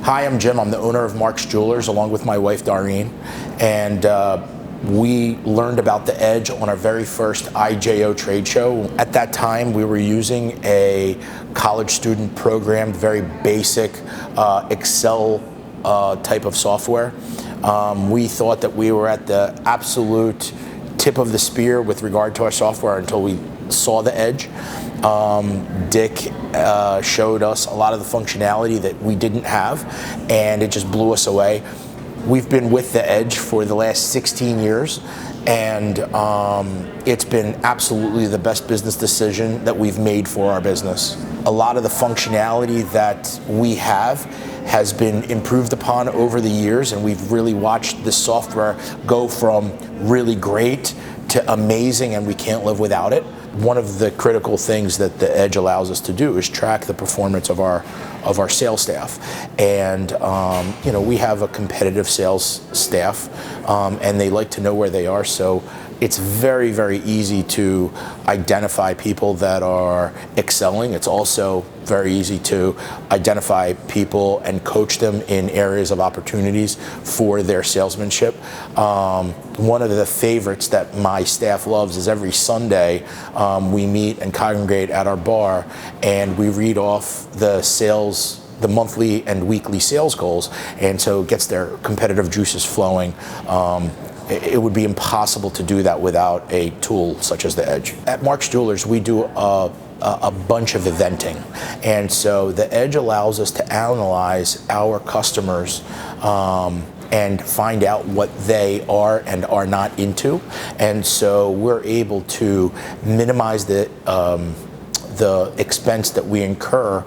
Hi, I'm Jim. I'm the owner of Mark's Jewelers along with my wife Darlene, and we learned about the Edge on our very first IJO trade show. At that time, we were using a college student programmed, very basic Excel type of software. We thought that we were at the absolute tip of the spear with regard to our software until we saw the Edge. Dick showed us a lot of the functionality that we didn't have, and it just blew us away. We've been with the Edge for the last 16 years, and it's been absolutely the best business decision that we've made for our business. A lot of the functionality that we have has been improved upon over the years, and we've really watched the software go from really great to amazing, and we can't live without it. One of the critical things that the Edge allows us to do is track the performance of our sales staff, and we have a competitive sales staff, and they like to know where they are. So it's very, very easy to identify people that are excelling. It's also very easy to identify people and coach them in areas of opportunities for their salesmanship. One of the favorites that my staff loves is every Sunday we meet and congregate at our bar, and we read off the monthly and weekly sales goals, and so it gets their competitive juices flowing. It would be impossible to do that without a tool such as the Edge. At Mark's Jewelers, we do a bunch of eventing, and so the Edge allows us to analyze our customers and find out what they are and are not into, and so we're able to minimize the expense that we incur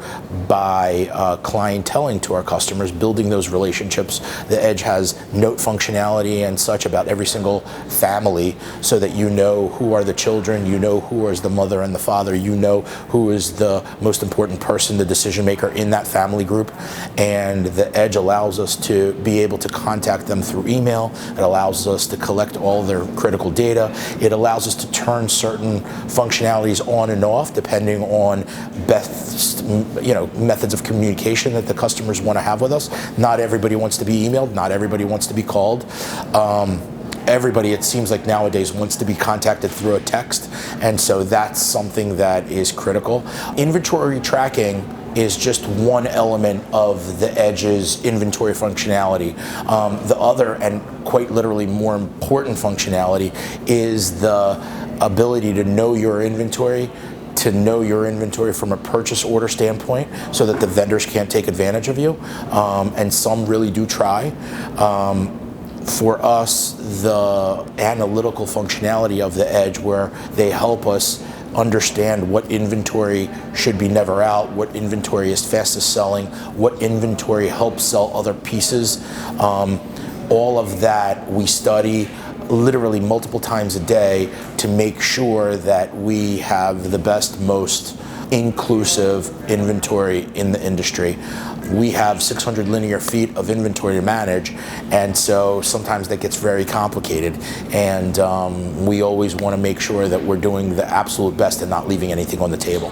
by clienteling to our customers, building those relationships. The Edge has note functionality and such about every single family, so that you know who are the children, you know who is the mother and the father, you know who is the most important person, the decision maker in that family group. And the Edge allows us to be able to contact them through email. It allows us to collect all their critical data. It allows us to turn certain functionalities on and off depending on best methods of communication that the customers want to have with us. Not everybody wants to be emailed, not everybody wants to be called. Everybody, it seems like nowadays, wants to be contacted through a text, and so that's something that is critical. Inventory tracking is just one element of the Edge's inventory functionality. The other, and quite literally more important functionality, is the ability to know your inventory, from a purchase order standpoint, so that the vendors can't take advantage of you, and some really do try. For us, the analytical functionality of the Edge, where they help us understand what inventory should be never out, what inventory is fastest selling, what inventory helps sell other pieces. All of that we study literally multiple times a day to make sure that we have the best, most inclusive inventory in the industry. We have 600 linear feet of inventory to manage, and so sometimes that gets very complicated, and we always want to make sure that we're doing the absolute best and not leaving anything on the table.